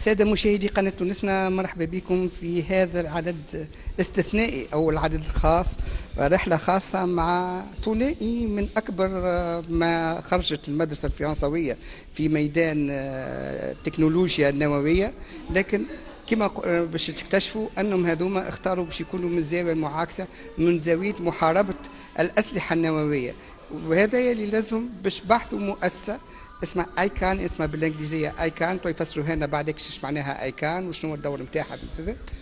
السادة مشاهدي قناة تونسنا، مرحبا بكم في هذا العدد الاستثنائي أو العدد الخاص، رحلة خاصة مع ثنائي من أكبر ما خرجت المدرسة الفرنسوية في ميدان التكنولوجيا النووية. لكن كما باش تكتشفوا أنهم هذوما اختاروا باش يكونوا من الزاوية المعاكسة، من زاوية محاربة الأسلحة النووية. وهذا اللي لازم باش بحثوا مؤسسة اسمها ايكان، اسمها بالانجليزيه ايكان، يفسروا لنا بعدك ايش معناها ايكان وشنو هو الدور نتاعها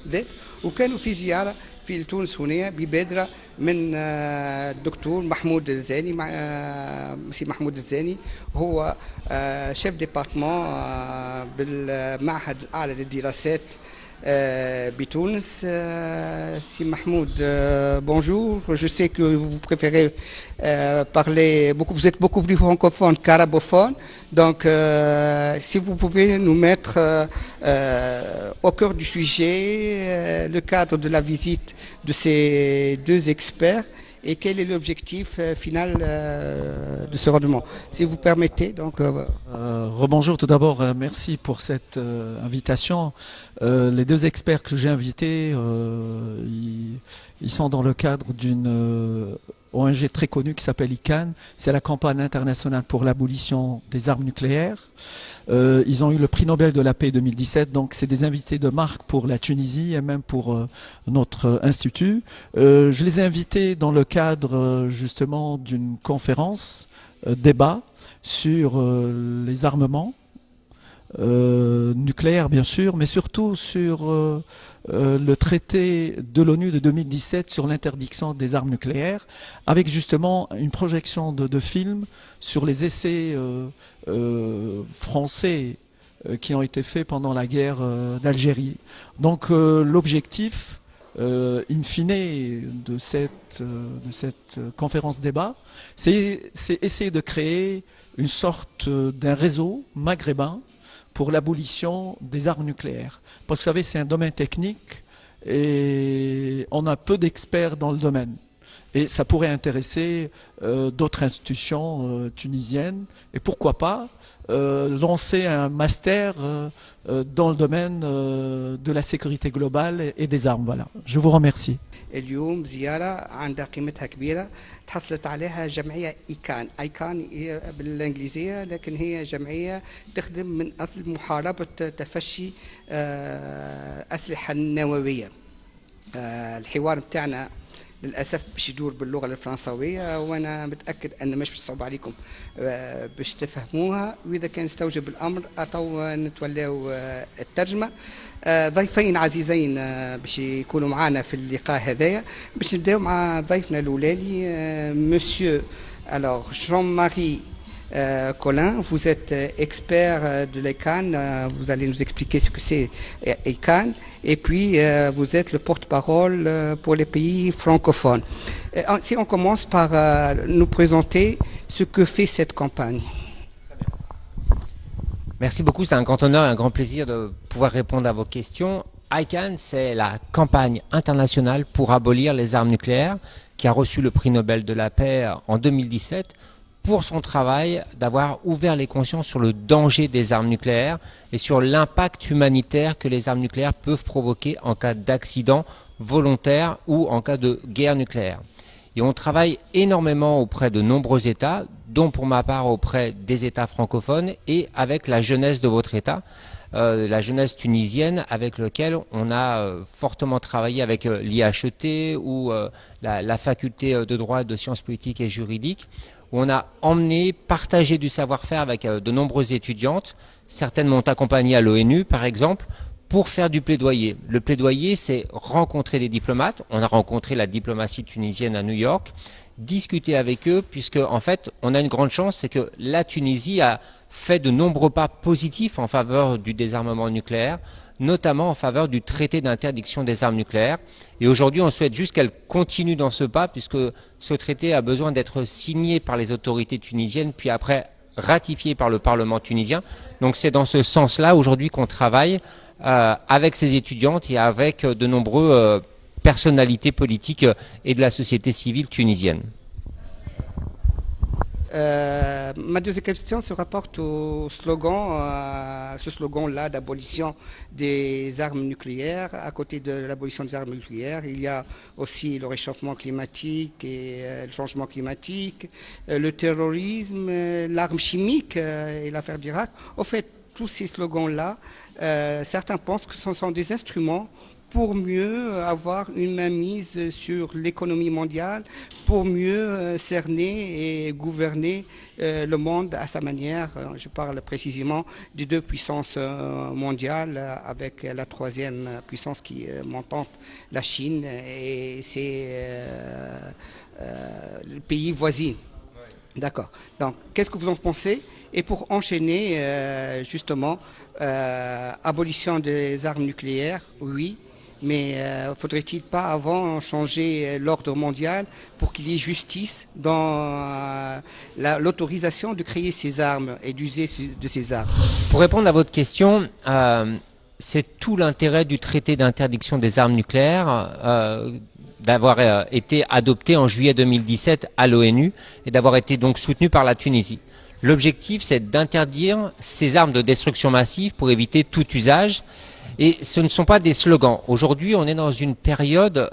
ذات. وكانوا في زياره في تونس هنا ببادره من الدكتور محمود الزاني، سي محمود الزاني، هو شيف ديبارتمون بالمعهد الاعلى للدراسات بتونس. Si Mahmoud, bonjour. Je sais que vous préférez parler beaucoup, vous êtes beaucoup plus francophone qu'arabophone. Donc, si vous pouvez nous mettre au cœur du sujet le cadre de la visite de ces deux experts et quel est l'objectif final de ce rendement, si vous permettez. Donc, rebonjour tout d'abord, merci pour cette invitation. Les deux experts que j'ai invités, ils sont dans le cadre d'une ONG très connue qui s'appelle ICAN. C'est la campagne internationale pour l'abolition des armes nucléaires. Ils ont eu le prix Nobel de la paix 2017, donc c'est des invités de marque pour la Tunisie et même pour notre institut. Je les ai invités dans le cadre justement d'une conférence, débat sur les armements nucléaires bien sûr, mais surtout sur le traité de l'ONU de 2017 sur l'interdiction des armes nucléaires, avec justement une projection de films sur les essais français qui ont été faits pendant la guerre d'Algérie. Donc l'objectif in fine de cette conférence débat, c'est essayer de créer une sorte d'un réseau maghrébin pour l'abolition des armes nucléaires. Parce que vous savez, c'est un domaine technique et on a peu d'experts dans le domaine. Et ça pourrait intéresser d'autres institutions tunisiennes. Et pourquoi pas lancer un master dans le domaine de la sécurité globale et des armes. Voilà. Je vous remercie. اليوم زيارة عندها قيمتها كبيرة تحصلت عليها جمعية ايكان بالانجليزية، لكن هي جمعية تخدم من اصل محاربة تفشي الأسلحة النووية. الحوار بتاعنا للاسف باش يدور باللغه الفرنسويه، وانا متاكد ان مش صعب عليكم باش تفهموها، واذا كان يستوجب الامر اتو نتولاو الترجمه. ضيفين عزيزين باش يكونوا معنا في اللقاء هذايا. باش نبداو مع ضيفنا الاولاني مسيو Jean-Marie Collin. Vous êtes expert de l'ECAN, vous allez nous expliquer ce que c'est ECAN, et puis vous êtes le porte-parole pour les pays francophones. Si on commence par nous présenter ce que fait cette campagne. Merci beaucoup, c'est un grand honneur et un grand plaisir de pouvoir répondre à vos questions. ICAN, c'est la campagne internationale pour abolir les armes nucléaires qui a reçu le prix Nobel de la paix en 2017 pour son travail d'avoir ouvert les consciences sur le danger des armes nucléaires et sur l'impact humanitaire que les armes nucléaires peuvent provoquer en cas d'accident volontaire ou en cas de guerre nucléaire. Et on travaille énormément auprès de nombreux États, dont pour ma part auprès des États francophones et avec la jeunesse de votre État, la jeunesse tunisienne avec lequel on a fortement travaillé avec l'IHET ou la faculté de droit, de sciences politiques et juridiques, où on a emmené, partagé du savoir-faire avec de nombreuses étudiantes. Certaines m'ont accompagné à l'ONU, par exemple, pour faire du plaidoyer. Le plaidoyer, c'est rencontrer des diplomates. On a rencontré la diplomatie tunisienne à New York, discuter avec eux, puisque en fait, on a une grande chance, c'est que la Tunisie a fait de nombreux pas positifs en faveur du désarmement nucléaire, notamment en faveur du traité d'interdiction des armes nucléaires. Et aujourd'hui, on souhaite juste qu'elle continue dans ce pas, puisque ce traité a besoin d'être signé par les autorités tunisiennes, puis après ratifié par le Parlement tunisien. Donc c'est dans ce sens-là aujourd'hui qu'on travaille avec ces étudiantes et avec de nombreuses personnalités politiques et de la société civile tunisienne. Ma deuxième question se rapporte au slogan, ce slogan-là d'abolition des armes nucléaires. À côté de l'abolition des armes nucléaires, il y a aussi le réchauffement climatique et le changement climatique, le terrorisme, l'arme chimique et l'affaire d'Irak. Au fait, tous ces slogans-là, certains pensent que ce sont des instruments pour mieux avoir une mainmise sur l'économie mondiale, pour mieux cerner et gouverner le monde à sa manière. Je parle précisément des deux puissances mondiales, avec la troisième puissance qui est montante, la Chine, et ses pays voisins. D'accord. Donc, qu'est-ce que vous en pensez? Et pour enchaîner, justement, abolition des armes nucléaires, oui. Mais faudrait-il pas avant changer l'ordre mondial pour qu'il y ait justice dans l'autorisation de créer ces armes et d'user de ces armes? Pour répondre à votre question, c'est tout l'intérêt du traité d'interdiction des armes nucléaires d'avoir été adopté en juillet 2017 à l'ONU et d'avoir été donc soutenu par la Tunisie. L'objectif, c'est d'interdire ces armes de destruction massive pour éviter tout usage. Et ce ne sont pas des slogans. Aujourd'hui, on est dans une période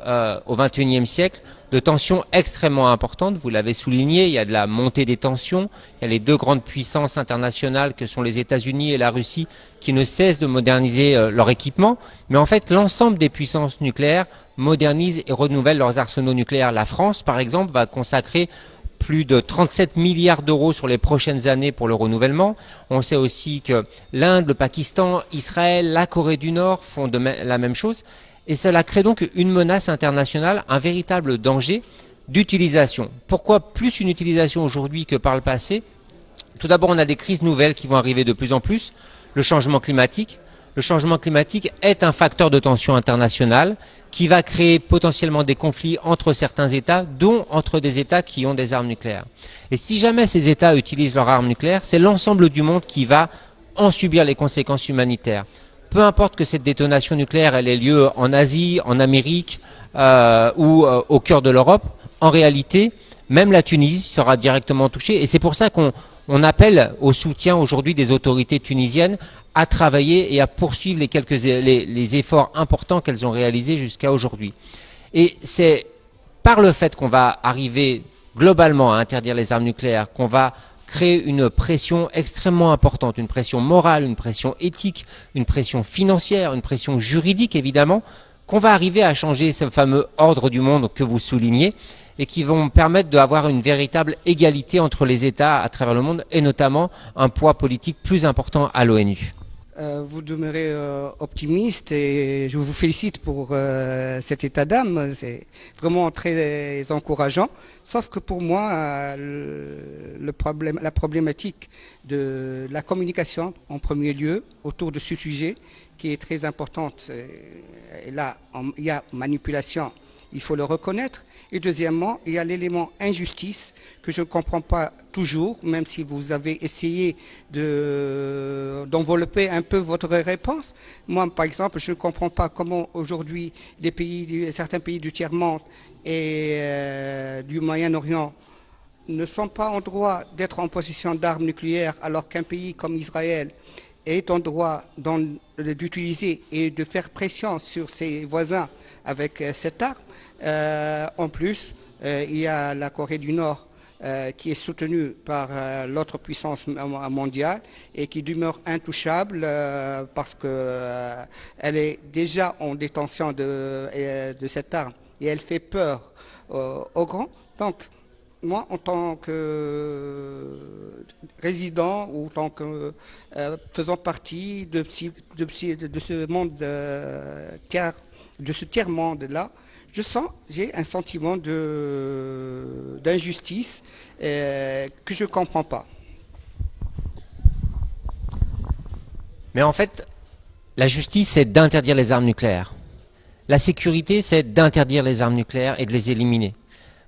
au XXIe siècle de tensions extrêmement importantes. Vous l'avez souligné, il y a de la montée des tensions. Il y a les deux grandes puissances internationales que sont les États-Unis et la Russie qui ne cessent de moderniser leur équipement. Mais en fait, l'ensemble des puissances nucléaires modernisent et renouvellent leurs arsenaux nucléaires. La France, par exemple, va consacrer plus de 37 milliards d'euros sur les prochaines années pour le renouvellement. On sait aussi que l'Inde, le Pakistan, Israël, la Corée du Nord font la même chose. Et cela crée donc une menace internationale, un véritable danger d'utilisation. Pourquoi plus une utilisation aujourd'hui que par le passé? Tout d'abord, on a des crises nouvelles qui vont arriver de plus en plus. Le changement climatique. Le changement climatique est un facteur de tension internationale qui va créer potentiellement des conflits entre certains États, dont entre des États qui ont des armes nucléaires. Et si jamais ces États utilisent leurs armes nucléaires, c'est l'ensemble du monde qui va en subir les conséquences humanitaires. Peu importe que cette détonation nucléaire elle ait lieu en Asie, en Amérique ou au cœur de l'Europe, en réalité, même la Tunisie sera directement touchée. Et c'est pour ça qu'on appelle au soutien aujourd'hui des autorités tunisiennes à travailler et à poursuivre les efforts importants qu'elles ont réalisés jusqu'à aujourd'hui. Et c'est par le fait qu'on va arriver globalement à interdire les armes nucléaires, qu'on va créer une pression extrêmement importante, une pression morale, une pression éthique, une pression financière, une pression juridique évidemment, qu'on va arriver à changer ce fameux ordre du monde que vous soulignez et qui vont permettre d'avoir une véritable égalité entre les États à travers le monde et notamment un poids politique plus important à l'ONU. Vous demeurez optimiste et je vous félicite pour cet état d'âme. C'est vraiment très encourageant. Sauf que pour moi, la problématique de la communication en premier lieu autour de ce sujet qui est très importante. Et là, il y a manipulation. Il faut le reconnaître. Et deuxièmement, il y a l'élément injustice que je ne comprends pas toujours, même si vous avez essayé d'envelopper un peu votre réponse. Moi, par exemple, je ne comprends pas comment aujourd'hui certains pays du tiers-monde et du Moyen-Orient ne sont pas en droit d'être en possession d'armes nucléaires, alors qu'un pays comme Israël est en droit d'utiliser et de faire pression sur ses voisins avec cette arme. En plus, il y a la Corée du Nord qui est soutenue par l'autre puissance mondiale et qui demeure intouchable parce qu'elle est déjà en détention de cette arme et elle fait peur aux grands. Donc, moi, en tant que résident ou en tant que faisant partie de ce monde de ce tiers-monde-là, j'ai un sentiment d'injustice que je ne comprends pas. Mais en fait, la justice, c'est d'interdire les armes nucléaires. La sécurité, c'est d'interdire les armes nucléaires et de les éliminer.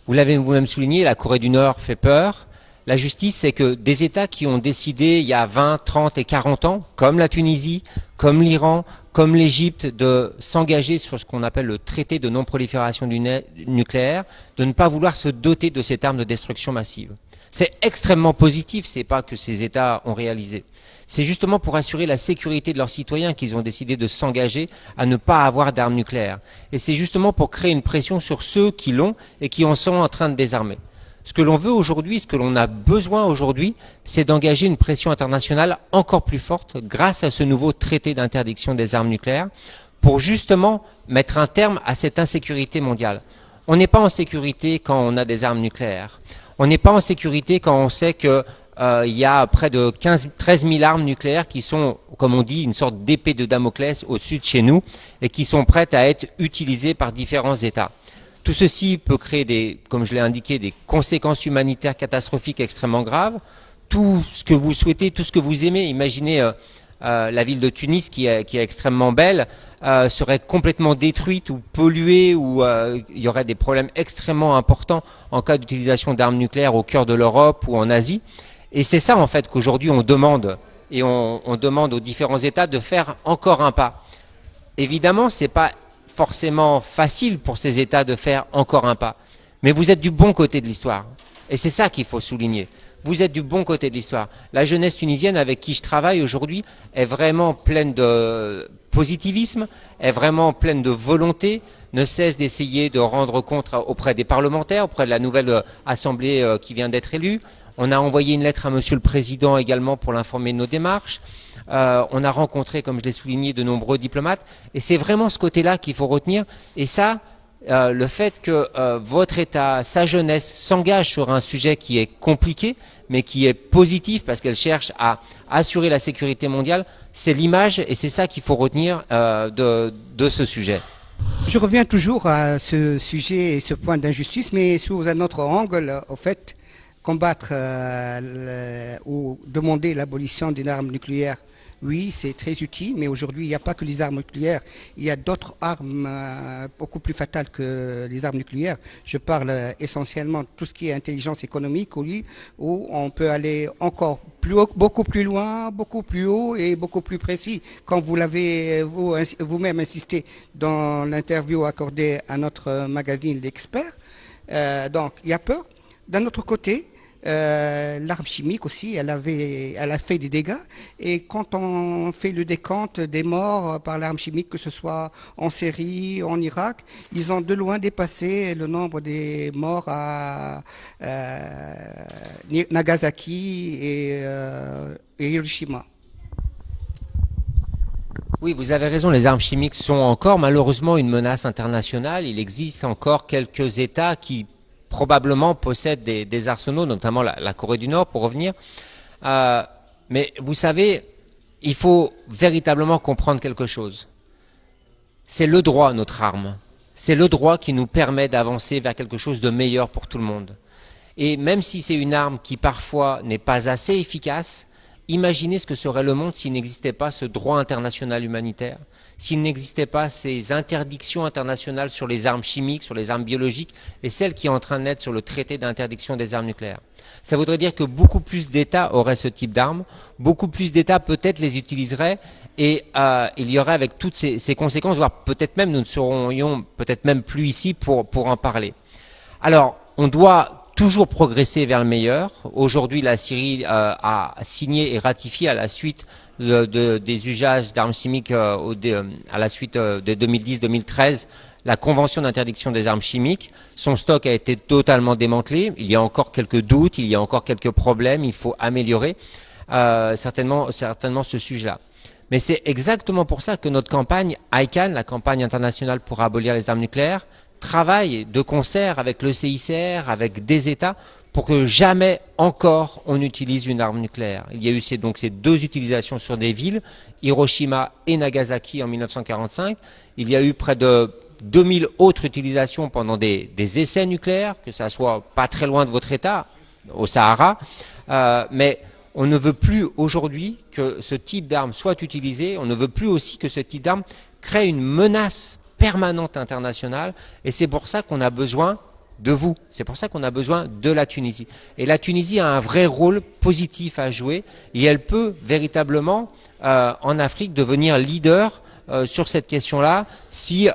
Vous l'avez vous-même souligné, la Corée du Nord fait peur. La justice, c'est que des États qui ont décidé il y a 20, 30 et 40 ans, comme la Tunisie, comme l'Iran, comme l'Égypte, de s'engager sur ce qu'on appelle le traité de non-prolifération du nucléaire, de ne pas vouloir se doter de cette arme de destruction massive. C'est extrêmement positif, c'est pas que ces États ont réalisé. C'est justement pour assurer la sécurité de leurs citoyens qu'ils ont décidé de s'engager à ne pas avoir d'armes nucléaires. Et c'est justement pour créer une pression sur ceux qui l'ont et qui en sont en train de désarmer. Ce que l'on veut aujourd'hui, ce que l'on a besoin aujourd'hui, c'est d'engager une pression internationale encore plus forte grâce à ce nouveau traité d'interdiction des armes nucléaires pour justement mettre un terme à cette insécurité mondiale. On n'est pas en sécurité quand on a des armes nucléaires. On n'est pas en sécurité quand on sait que il y a près de 13 000 armes nucléaires qui sont, comme on dit, une sorte d'épée de Damoclès au-dessus de chez nous et qui sont prêtes à être utilisées par différents États. Tout ceci peut créer comme je l'ai indiqué, des conséquences humanitaires catastrophiques extrêmement graves. Tout ce que vous souhaitez, tout ce que vous aimez, imaginez la ville de Tunis qui est extrêmement belle, serait complètement détruite ou polluée, ou il y aurait des problèmes extrêmement importants en cas d'utilisation d'armes nucléaires au cœur de l'Europe ou en Asie. Et c'est ça en fait qu'aujourd'hui on demande, et on demande aux différents États de faire encore un pas. Évidemment, c'est pas forcément facile pour ces États de faire encore un pas, mais vous êtes du bon côté de l'histoire, et c'est ça qu'il faut souligner. Vous êtes du bon côté de l'histoire. La jeunesse tunisienne avec qui je travaille aujourd'hui est vraiment pleine de positivisme, est vraiment pleine de volonté, ne cesse d'essayer de rendre compte auprès des parlementaires, auprès de la nouvelle assemblée qui vient d'être élue. On a envoyé une lettre à Monsieur le Président également pour l'informer de nos démarches. On a rencontré, comme je l'ai souligné, de nombreux diplomates. Et c'est vraiment ce côté-là qu'il faut retenir. Et ça, le fait que votre État, sa jeunesse, s'engage sur un sujet qui est compliqué, mais qui est positif parce qu'elle cherche à assurer la sécurité mondiale, c'est l'image et c'est ça qu'il faut retenir de ce sujet. Je reviens toujours à ce sujet et ce point d'injustice, mais sous un autre angle, au fait, combattre ou demander l'abolition d'une arme nucléaire, oui, c'est très utile, mais aujourd'hui, il n'y a pas que les armes nucléaires. Il y a d'autres armes beaucoup plus fatales que les armes nucléaires. Je parle essentiellement de tout ce qui est intelligence économique, où on peut aller encore beaucoup plus loin, beaucoup plus haut et beaucoup plus précis. Comme vous l'avez vous-même insisté dans l'interview accordée à notre magazine L'Expert. Donc, il y a peur. D'un autre côté, l'arme chimique aussi, elle a fait des dégâts. Et quand on fait le décompte des morts par l'arme chimique, que ce soit en Syrie, en Irak, ils ont de loin dépassé le nombre des morts à Nagasaki et Hiroshima. Oui, vous avez raison, les armes chimiques sont encore malheureusement une menace internationale. Il existe encore quelques États qui probablement possèdent des arsenaux, notamment la Corée du Nord, pour revenir. Mais vous savez, il faut véritablement comprendre quelque chose. C'est le droit, notre arme. C'est le droit qui nous permet d'avancer vers quelque chose de meilleur pour tout le monde. Et même si c'est une arme qui parfois n'est pas assez efficace, imaginez ce que serait le monde s'il n'existait pas ce droit international humanitaire, s'il n'existait pas ces interdictions internationales sur les armes chimiques, sur les armes biologiques, et celles qui sont en train de naître sur le traité d'interdiction des armes nucléaires. Ça voudrait dire que beaucoup plus d'États auraient ce type d'armes, beaucoup plus d'États peut-être les utiliseraient, et il y aurait avec toutes ces conséquences, voire peut-être même nous ne serions peut-être même plus ici pour en parler. Alors, on doit toujours progresser vers le meilleur. Aujourd'hui, la Syrie a signé et ratifié à la suite des usages d'armes chimiques à la suite de 2010-2013 la Convention d'interdiction des armes chimiques. Son stock a été totalement démantelé. Il y a encore quelques doutes, il y a encore quelques problèmes, il faut améliorer certainement ce sujet-là. Mais c'est exactement pour ça que notre campagne ICAN, la campagne internationale pour abolir les armes nucléaires, travaille de concert avec le CICR, avec des États, pour que jamais encore on utilise une arme nucléaire. Il y a eu donc ces deux utilisations sur des villes, Hiroshima et Nagasaki en 1945. Il y a eu près de 2000 autres utilisations pendant des essais nucléaires, que ça soit pas très loin de votre État, au Sahara. Mais on ne veut plus aujourd'hui que ce type d'arme soit utilisé. On ne veut plus aussi que ce type d'arme crée une menace permanente internationale. Et c'est pour ça qu'on a besoin de vous. C'est pour ça qu'on a besoin de la Tunisie. Et la Tunisie a un vrai rôle positif à jouer et elle peut véritablement, en Afrique, devenir leader sur cette question-là si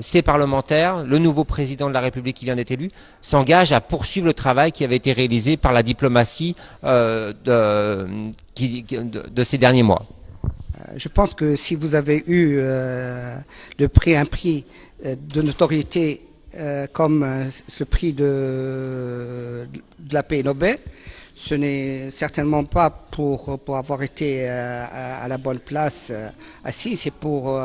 ces parlementaires, le nouveau président de la République qui vient d'être élu, s'engagent à poursuivre le travail qui avait été réalisé par la diplomatie de ces derniers mois. Je pense que si vous avez eu un prix de notoriété comme ce prix de la paix Nobel, ce n'est certainement pas pour avoir été à la bonne place assis, c'est pour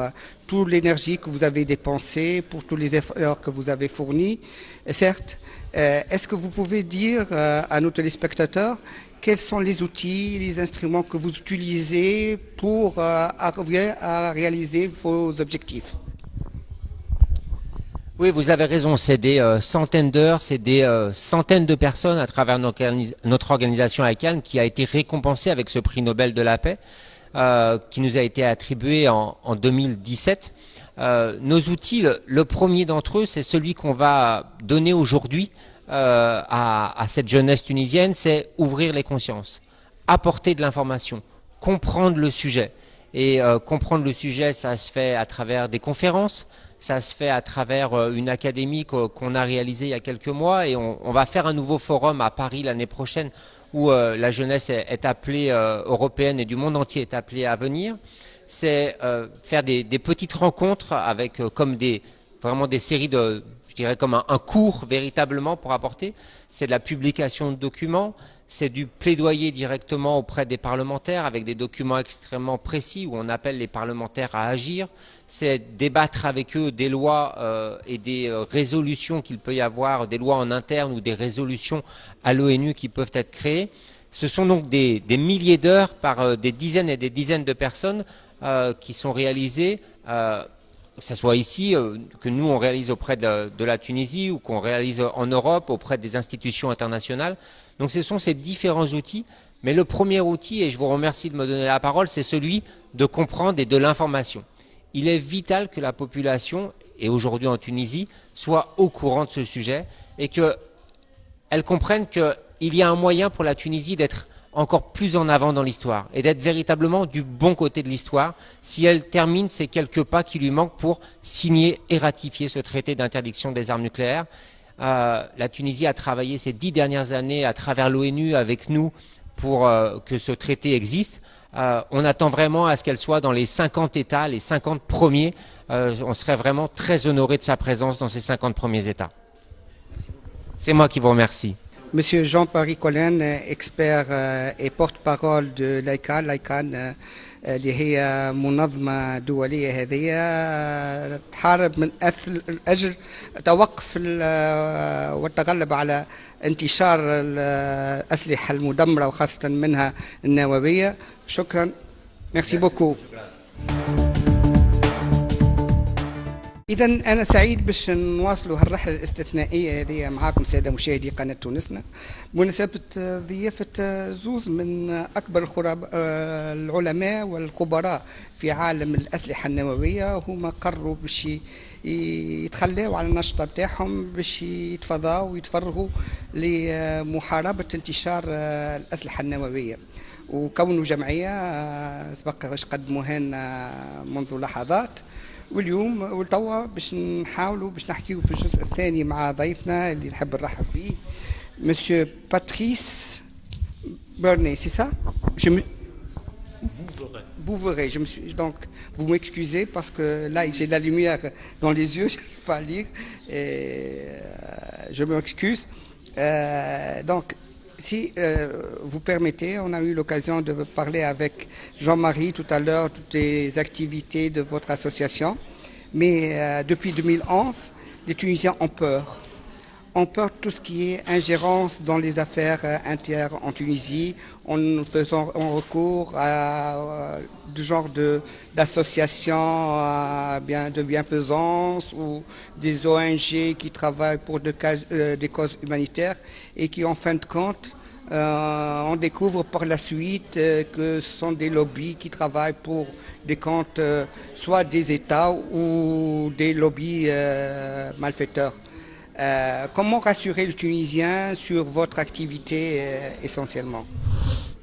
toute l'énergie que vous avez dépensée, pour tous les efforts que vous avez fournis. Et certes, est-ce que vous pouvez dire à nos téléspectateurs quels sont les outils, les instruments que vous utilisez pour arriver à réaliser vos objectifs? Oui, vous avez raison, c'est des centaines d'heures, c'est des centaines de personnes à travers notre organisation ICANN qui a été récompensée avec ce prix Nobel de la paix qui nous a été attribué en 2017. Nos outils, le premier d'entre eux, c'est celui qu'on va donner aujourd'hui à cette jeunesse tunisienne, c'est ouvrir les consciences, apporter de l'information, comprendre le sujet. Et comprendre le sujet, ça se fait à travers des conférences, ça se fait à travers une académie qu'on a réalisée il y a quelques mois, et on va faire un nouveau forum à Paris l'année prochaine où la jeunesse est appelée européenne et du monde entier est appelée à venir. C'est faire des petites rencontres avec vraiment des séries de, je dirais comme un cours véritablement pour apporter. C'est de la publication de documents. C'est du plaidoyer directement auprès des parlementaires avec des documents extrêmement précis où on appelle les parlementaires à agir. C'est débattre avec eux des lois et des résolutions qu'il peut y avoir, des lois en interne ou des résolutions à l'ONU qui peuvent être créées. Ce sont donc des milliers d'heures par des dizaines et des dizaines de personnes qui sont réalisées, que ce soit ici, que nous on réalise auprès de la Tunisie ou qu'on réalise en Europe auprès des institutions internationales. Donc ce sont ces différents outils, mais le premier outil, et je vous remercie de me donner la parole, c'est celui de comprendre et de l'information. Il est vital que la population, et aujourd'hui en Tunisie, soit au courant de ce sujet et qu'elle comprenne qu'il y a un moyen pour la Tunisie d'être encore plus en avant dans l'histoire et d'être véritablement du bon côté de l'histoire si elle termine ces quelques pas qui lui manquent pour signer et ratifier ce traité d'interdiction des armes nucléaires. La Tunisie a travaillé ces 10 dernières années à travers l'ONU avec nous pour que ce traité existe. On attend vraiment à ce qu'elle soit dans les 50 États, les 50 premiers. On serait vraiment très honoré de sa présence dans ces 50 premiers États. C'est moi qui vous remercie. Monsieur Jean-Paris Collen, expert et porte-parole de l'ICANN اللي هي منظمة دولية هذه تحارب من أجل توقف والتغلب على انتشار الأسلحة المدمرة وخاصة منها النووية. شكرا. Merci beaucoup. إذا أنا سعيد باش نواصلوا هالرحلة الاستثنائية هذه معاكم سادة مشاهدي قناة تونسنا بمناسبة ضيافة زوز من أكبر العلماء والخبراء في عالم الأسلحة النووية. هما قرروا باش يتخلاو على النشطة بتاعهم باش يتفضاو ويتفرغوا لمحاربة انتشار الأسلحة النووية. وكونوا جمعية سبق قدموها لنا منذ لحظات، واليوم والتوا باش نحاولوا باش نحكيو في الجزء الثاني مع ضيفنا اللي نحب نرحب به مسيو باتريس برني. سي سا Bouveret. Donc, vous m'excusez parce que là, j'ai de la lumière dans les yeux, je n'arrive pas à lire. Et, je m'excuse. Donc, si vous permettez, on a eu l'occasion de parler avec Jean-Marie tout à l'heure, toutes les activités de votre association. Mais depuis 2011, les Tunisiens ont peur. On peur de tout ce qui est ingérence dans les affaires internes en Tunisie, en faisant recours à du genre d'associations de bienfaisance ou des ONG qui travaillent pour des causes humanitaires et qui, en fin de compte, on découvre par la suite que ce sont des lobbies qui travaillent pour des comptes soit des États ou des lobbies malfaiteurs. Comment rassurer le Tunisien sur votre activité essentiellement?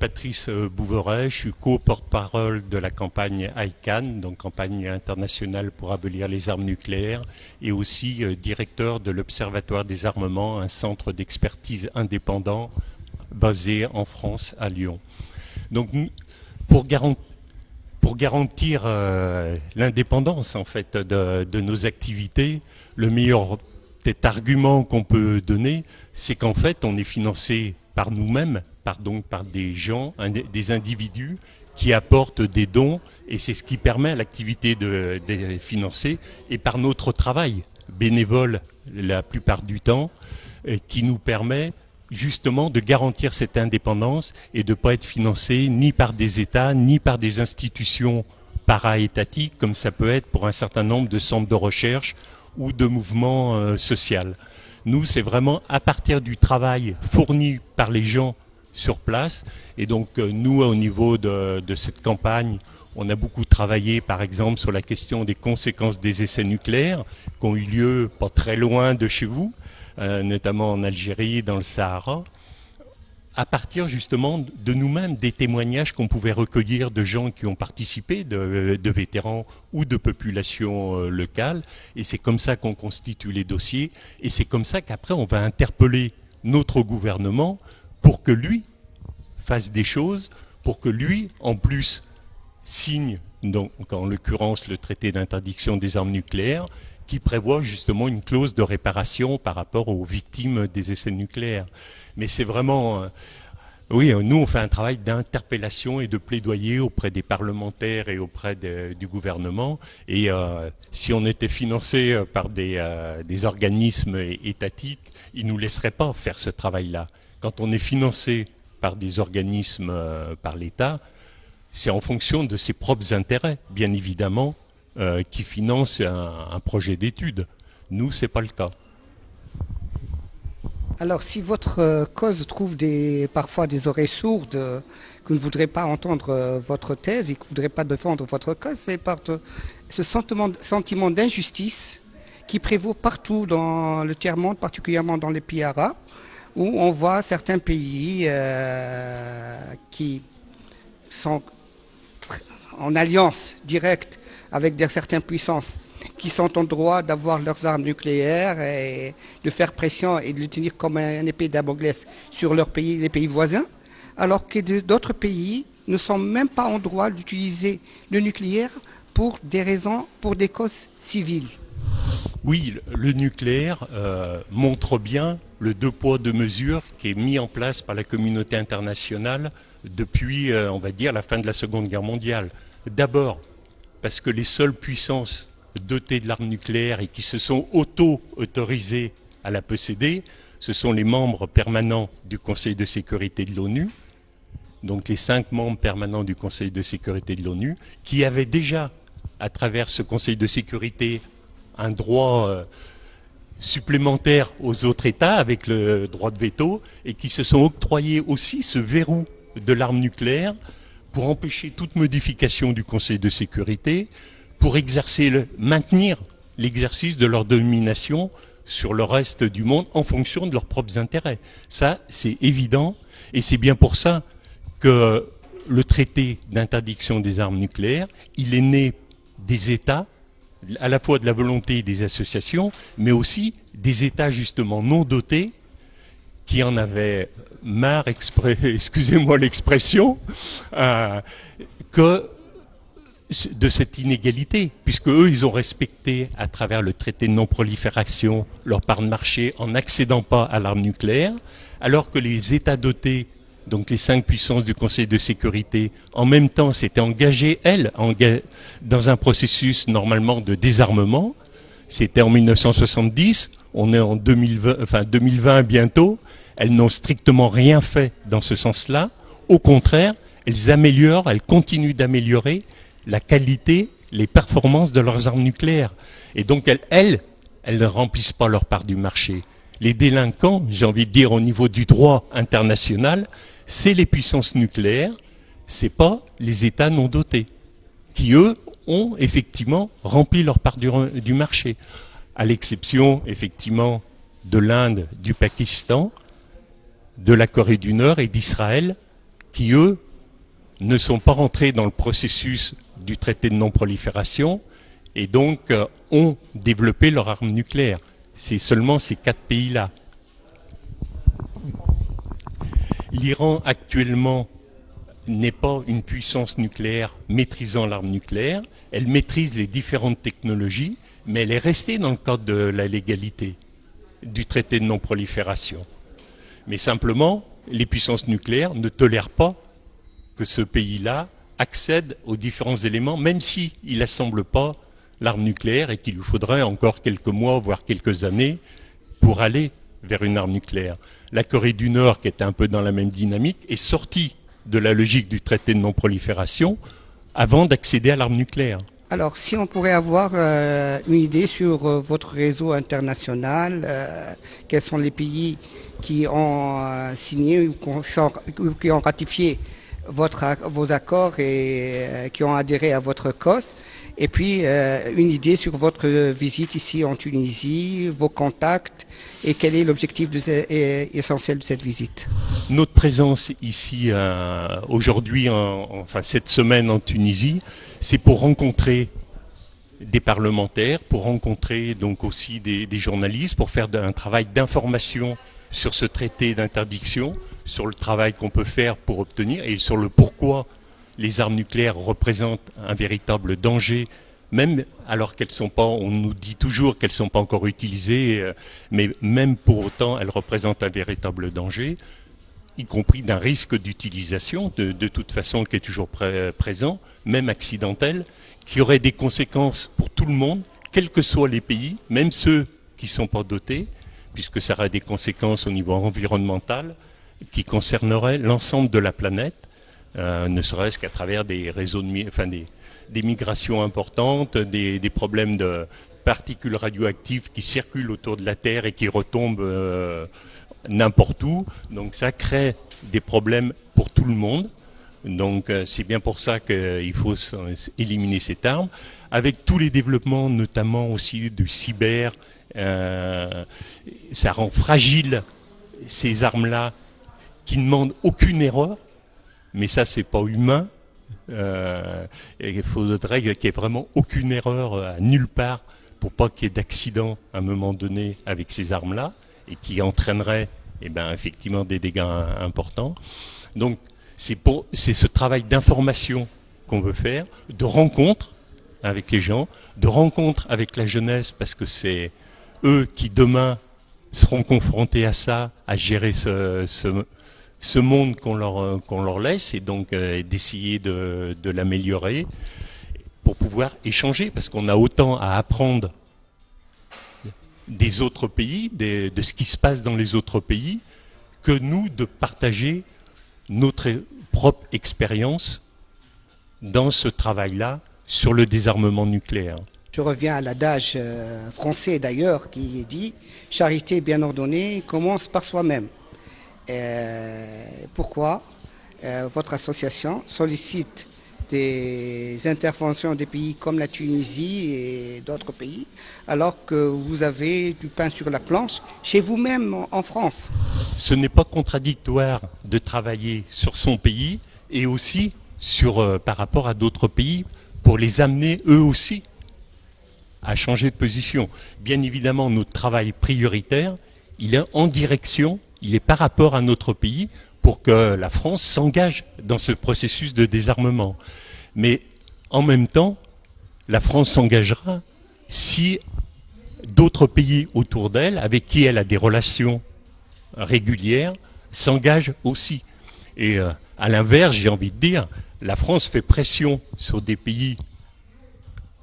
Patrice Bouveret, je suis co-porte-parole de la campagne ICAN, donc campagne internationale pour abolir les armes nucléaires, et aussi directeur de l'Observatoire des armements, un centre d'expertise indépendant basé en France, à Lyon. Donc, pour garantir l'indépendance en fait de nos activités, le meilleur peut-être argument qu'on peut donner, c'est qu'en fait on est financé par nous-mêmes, par des gens, des individus qui apportent des dons, et c'est ce qui permet à l'activité de financer, et par notre travail bénévole la plupart du temps, qui nous permet justement de garantir cette indépendance et de ne pas être financé ni par des États, ni par des institutions para-étatiques, comme ça peut être pour un certain nombre de centres de recherche ou de mouvements sociaux. Nous, c'est vraiment à partir du travail fourni par les gens sur place. Et donc, nous, au niveau de cette campagne, on a beaucoup travaillé, par exemple, sur la question des conséquences des essais nucléaires qui ont eu lieu pas très loin de chez vous, notamment en Algérie, dans le Sahara, à partir justement de nous-mêmes, des témoignages qu'on pouvait recueillir de gens qui ont participé, de vétérans ou de populations locales. Et c'est comme ça qu'on constitue les dossiers. Et c'est comme ça qu'après, on va interpeller notre gouvernement pour que lui fasse des choses, pour que lui, en plus, signe, donc en l'occurrence le traité d'interdiction des armes nucléaires, qui prévoit justement une clause de réparation par rapport aux victimes des essais nucléaires. Mais c'est vraiment... oui, nous on fait un travail d'interpellation et de plaidoyer auprès des parlementaires et auprès du gouvernement. Et si on était financé par des organismes étatiques, ils ne nous laisseraient pas faire ce travail-là. Quand on est financé par des organismes, par l'État, c'est en fonction de ses propres intérêts, bien évidemment, qui finance un projet d'étude. Nous, c'est pas le cas. Alors, si votre cause trouve parfois des oreilles sourdes, que ne voudraient pas entendre votre thèse et que ne voudraient pas défendre votre cause, c'est par ce sentiment d'injustice qui prévaut partout dans le tiers-monde, particulièrement dans les pays arabes, où on voit certains pays qui sont en alliance directe avec certaines puissances qui sont en droit d'avoir leurs armes nucléaires et de faire pression et de les tenir comme un épée Damoclès sur leur pays, les pays voisins, alors que d'autres pays ne sont même pas en droit d'utiliser le nucléaire pour des raisons, pour des causes civiles. Oui, le nucléaire montre bien le deux poids, deux mesures qui est mis en place par la communauté internationale depuis, on va dire, la fin de la Seconde Guerre mondiale. D'abord, parce que les seules puissances dotées de l'arme nucléaire et qui se sont auto-autorisées à la posséder, ce sont les membres permanents du Conseil de sécurité de l'ONU, donc les 5 membres permanents du Conseil de sécurité de l'ONU, qui avaient déjà, à travers ce Conseil de sécurité, un droit supplémentaire aux autres États avec le droit de veto, et qui se sont octroyés aussi ce verrou de l'arme nucléaire pour empêcher toute modification du Conseil de sécurité, pour maintenir l'exercice de leur domination sur le reste du monde en fonction de leurs propres intérêts. Ça, c'est évident, et c'est bien pour ça que le traité d'interdiction des armes nucléaires, il est né des États, à la fois de la volonté des associations, mais aussi des États justement non dotés, qui en avaient marre, excusez-moi l'expression, de cette inégalité, puisque eux, ils ont respecté, à travers le traité de non-prolifération, leur part de marché en n'accédant pas à l'arme nucléaire, alors que les États dotés, donc les 5 puissances du Conseil de sécurité, en même temps s'étaient engagées, elles, dans un processus normalement de désarmement. C'était en 1970, on est en 2020 bientôt, elles n'ont strictement rien fait dans ce sens-là. Au contraire, elles continuent d'améliorer la qualité, les performances de leurs armes nucléaires. Et donc elles ne remplissent pas leur part du marché. Les délinquants, j'ai envie de dire au niveau du droit international, c'est les puissances nucléaires, c'est pas les États non dotés, qui eux ont effectivement rempli leur part du marché, à l'exception effectivement de l'Inde, du Pakistan, de la Corée du Nord et d'Israël, qui, eux, ne sont pas rentrés dans le processus du traité de non-prolifération et donc ont développé leur arme nucléaire. C'est seulement ces 4 pays-là. L'Iran, actuellement, n'est pas une puissance nucléaire maîtrisant l'arme nucléaire. Elle maîtrise les différentes technologies, mais elle est restée dans le cadre de la légalité du traité de non-prolifération. Mais simplement, les puissances nucléaires ne tolèrent pas que ce pays-là accède aux différents éléments, même s'il n'assemble pas l'arme nucléaire et qu'il lui faudrait encore quelques mois, voire quelques années, pour aller vers une arme nucléaire. La Corée du Nord, qui était un peu dans la même dynamique, est sortie de la logique du traité de non-prolifération avant d'accéder à l'arme nucléaire. Alors, si on pourrait avoir une idée sur votre réseau international, quels sont les pays qui ont signé ou qui ont ratifié vos accords et qui ont adhéré à votre cause, et puis une idée sur votre visite ici en Tunisie, vos contacts et quel est l'objectif essentiel de cette visite. Notre présence ici aujourd'hui, enfin cette semaine en Tunisie, c'est pour rencontrer des parlementaires, pour rencontrer donc aussi des journalistes, pour faire un travail d'information sur ce traité d'interdiction, sur le travail qu'on peut faire pour obtenir et sur le pourquoi les armes nucléaires représentent un véritable danger, même alors qu'elles sont pas, on nous dit toujours qu'elles sont pas encore utilisées, mais même pour autant elles représentent un véritable danger, y compris d'un risque d'utilisation de toute façon qui est toujours présent, même accidentel, qui aurait des conséquences pour tout le monde, quels que soient les pays, même ceux qui ne sont pas dotés, puisque ça aurait des conséquences au niveau environnemental qui concerneraient l'ensemble de la planète, ne serait-ce qu'à travers des réseaux des migrations importantes, des problèmes de particules radioactives qui circulent autour de la Terre et qui retombent n'importe où. Donc ça crée des problèmes pour tout le monde. Donc c'est bien pour ça qu'il faut éliminer cette arme. Avec tous les développements, notamment aussi du cyber, ça rend fragile ces armes-là qui ne demandent aucune erreur. Mais ça, c'est pas humain. Il faudrait qu'il n'y ait vraiment aucune erreur à nulle part pour pas qu'il y ait d'accident à un moment donné avec ces armes-là et qui entraînerait effectivement des dégâts importants. Donc c'est ce travail d'information qu'on veut faire, de rencontre avec les gens, de rencontre avec la jeunesse, parce que c'est eux qui demain seront confrontés à ça, à gérer ce monde qu'on leur laisse, et donc d'essayer de l'améliorer pour pouvoir échanger, parce qu'on a autant à apprendre des autres pays, de ce qui se passe dans les autres pays, que nous de partager notre propre expérience dans ce travail-là sur le désarmement nucléaire. Je reviens à l'adage français d'ailleurs qui dit « Charité bien ordonnée commence par soi-même ». Pourquoi votre association sollicite des interventions des pays comme la Tunisie et d'autres pays, alors que vous avez du pain sur la planche chez vous-même en France? Ce n'est pas contradictoire de travailler sur son pays et aussi par rapport à d'autres pays pour les amener eux aussi à changer de position. Bien évidemment, notre travail prioritaire, il est en direction, il est par rapport à notre pays pour que la France s'engage dans ce processus de désarmement. Mais en même temps, la France s'engagera si d'autres pays autour d'elle, avec qui elle a des relations régulières, s'engagent aussi. Et à l'inverse, j'ai envie de dire, la France fait pression sur des pays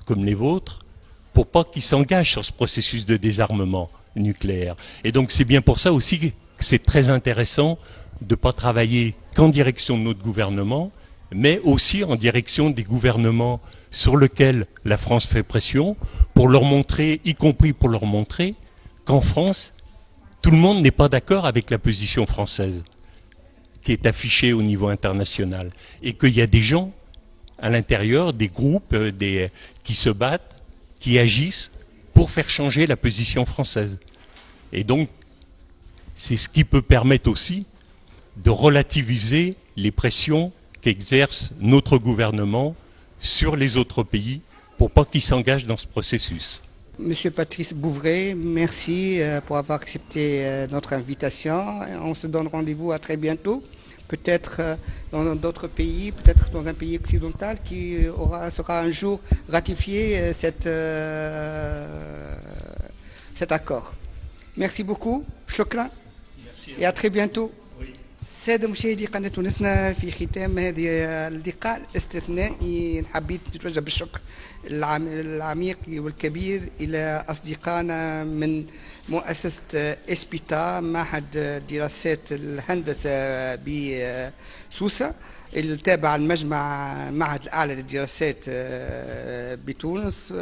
comme les vôtres pour pas qu'ils s'engagent sur ce processus de désarmement nucléaire. Et donc c'est bien pour ça aussi que c'est très intéressant de ne pas travailler qu'en direction de notre gouvernement, mais aussi en direction des gouvernements sur lesquels la France fait pression, pour leur montrer, y compris pour leur montrer, qu'en France, tout le monde n'est pas d'accord avec la position française qui est affichée au niveau international, et qu'il y a des gens à l'intérieur, des groupes qui se battent, qui agissent pour faire changer la position française. Et donc, c'est ce qui peut permettre aussi de relativiser les pressions qu'exerce notre gouvernement sur les autres pays pour pas qu'ils s'engagent dans ce processus. Monsieur Patrice Bouvray, merci pour avoir accepté notre invitation. On se donne rendez-vous à très bientôt, peut-être dans d'autres pays, peut-être dans un pays occidental qui sera un jour ratifié cet accord. Merci beaucoup, shukran, et à très bientôt. السادة مشاهدي قناة تونسنا، في ختام هذه اللقاء الاستثنائي حبيت نتوجه بالشكر العميق والكبير إلى أصدقائنا من مؤسسة إسبيتا، معهد دراسات الهندسة بسوسة التابع المجمع معهد الأعلى للدراسات بتونس.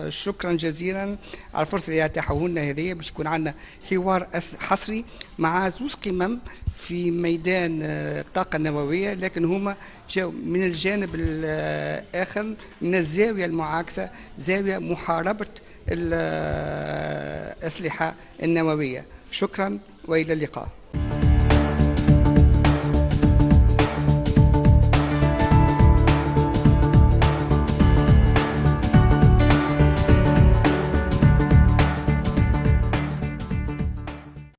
شكرا جزيلا على الفرصة اللي أتاحوا لنا هذه باش يكون عندنا حوار حصري مع زوج قمم في ميدان الطاقة النووية، لكن هما جاءوا من الجانب الآخر، من الزاوية المعاكسة، زاوية محاربة الأسلحة النووية. شكرا وإلى اللقاء.